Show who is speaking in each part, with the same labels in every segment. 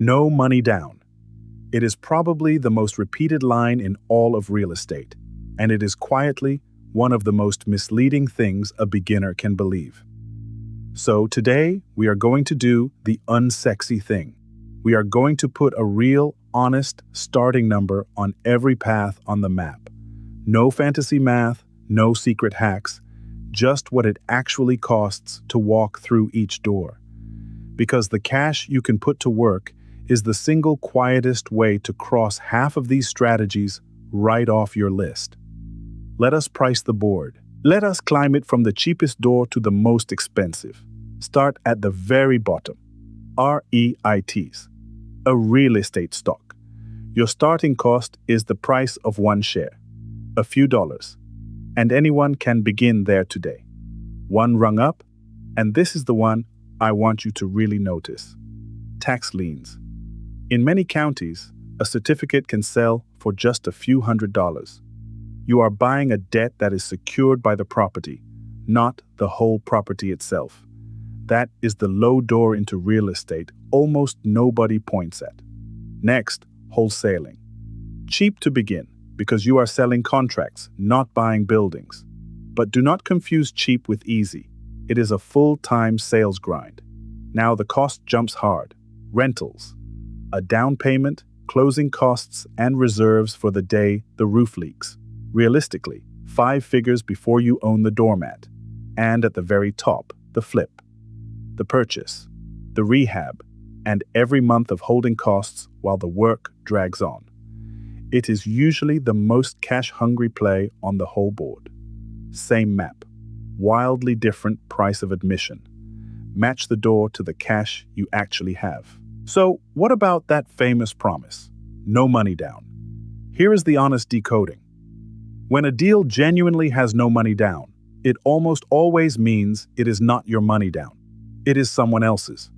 Speaker 1: No money down. It is probably the most repeated line in all of real estate, and it is quietly one of the most misleading things a beginner can believe. So today, we are going to do the unsexy thing. We are going to put a real, honest starting number on every path on the map. No fantasy math, no secret hacks, just what it actually costs to walk through each door. Because the cash you can put to work is the single quietest way to cross half of these strategies right off your list. Let us price the board. Let us climb it from the cheapest door to the most expensive. Start at the very bottom. REITs, a real estate stock. Your starting cost is the price of one share, a few dollars, and anyone can begin there today. One rung up, and this is the one I want you to really notice. Tax liens. In many counties, a certificate can sell for just a few $100s. You are buying a debt that is secured by the property, not the whole property itself. That is the low door into real estate almost nobody points at. Next, wholesaling. Cheap to begin, because you are selling contracts, not buying buildings. But do not confuse cheap with easy. It is a full-time sales grind. Now the cost jumps hard. Rentals. A down payment, closing costs, and reserves for the day the roof leaks. Realistically, 5 figures before you own the doormat. And at the very top, the flip. The purchase. The rehab. And every month of holding costs while the work drags on. It is usually the most cash-hungry play on the whole board. Same map. Wildly different price of admission. Match the door to the cash you actually have. So, what about that famous promise? No money down. Here is the honest decoding. When a deal genuinely has no money down, it almost always means it is not your money down. It is someone else's.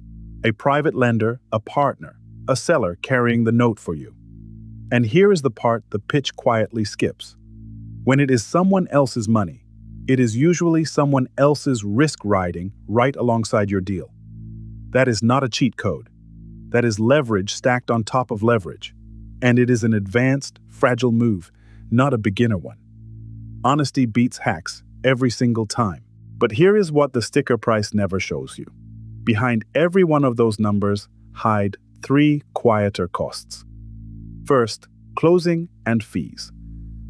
Speaker 1: A private lender, a partner, a seller carrying the note for you. And here is the part the pitch quietly skips. When it is someone else's money, it is usually someone else's risk riding right alongside your deal. That is not a cheat code. That is leverage stacked on top of leverage. And it is an advanced, fragile move, not a beginner one. Honesty beats hacks every single time. But here is what the sticker price never shows you. Behind every one of those numbers hide 3 quieter costs. First, closing and fees.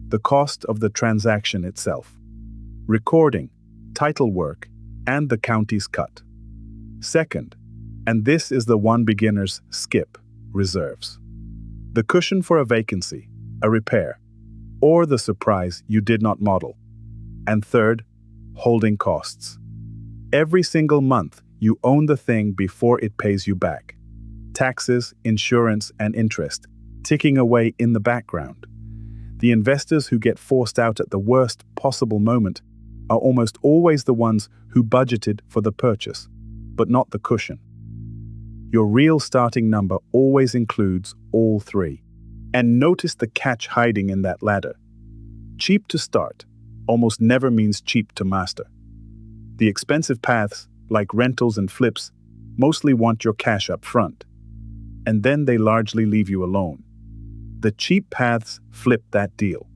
Speaker 1: The cost of the transaction itself. Recording, title work, and the county's cut. Second, and this is the one beginners skip, reserves. The cushion for a vacancy, a repair, or the surprise you did not model. And third, holding costs. Every single month, you own the thing before it pays you back. Taxes, insurance, and interest, ticking away in the background. The investors who get forced out at the worst possible moment are almost always the ones who budgeted for the purchase, but not the cushion. Your real starting number always includes all 3. And notice the catch hiding in that ladder. Cheap to start almost never means cheap to master. The expensive paths, like rentals and flips, mostly want your cash up front. And then they largely leave you alone. The cheap paths flip that deal.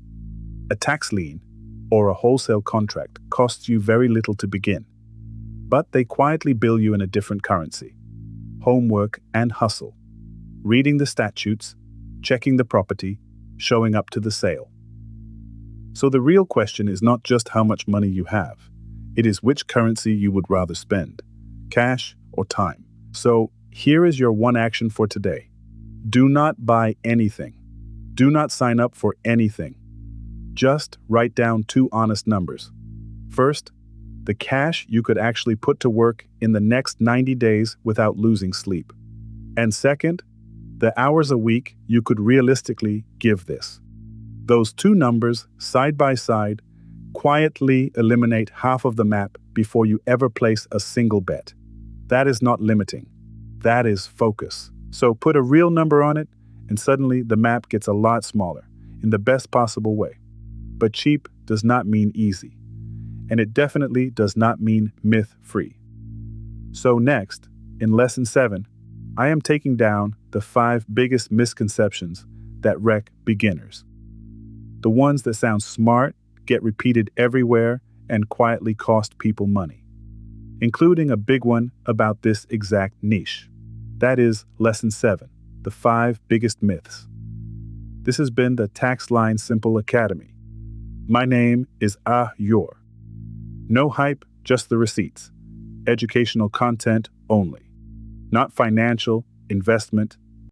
Speaker 1: A tax lien or a wholesale contract costs you very little to begin. But they quietly bill you in a different currency. Homework and hustle. Reading the statutes, checking the property, showing up to the sale. So the real question is not just how much money you have. It is which currency you would rather spend, cash or time. So here is your one action for today. Do not buy anything. Do not sign up for anything. Just write down 2 honest numbers. First, the cash you could actually put to work in the next 90 days without losing sleep. And second, the hours a week you could realistically give this. Those 2 numbers, side by side, quietly eliminate half of the map before you ever place a single bet. That is not limiting. That is focus. So put a real number on it, and suddenly the map gets a lot smaller, in the best possible way. But cheap does not mean easy. And it definitely does not mean myth-free. So next, in Lesson 7, I am taking down the 5 biggest misconceptions that wreck beginners. The ones that sound smart, get repeated everywhere, and quietly cost people money. Including a big one about this exact niche. That is Lesson 7, the 5 biggest myths. This has been the TaxLienSimple Academy. My name is Yor. No hype, just the receipts. Educational content only. Not financial, investment,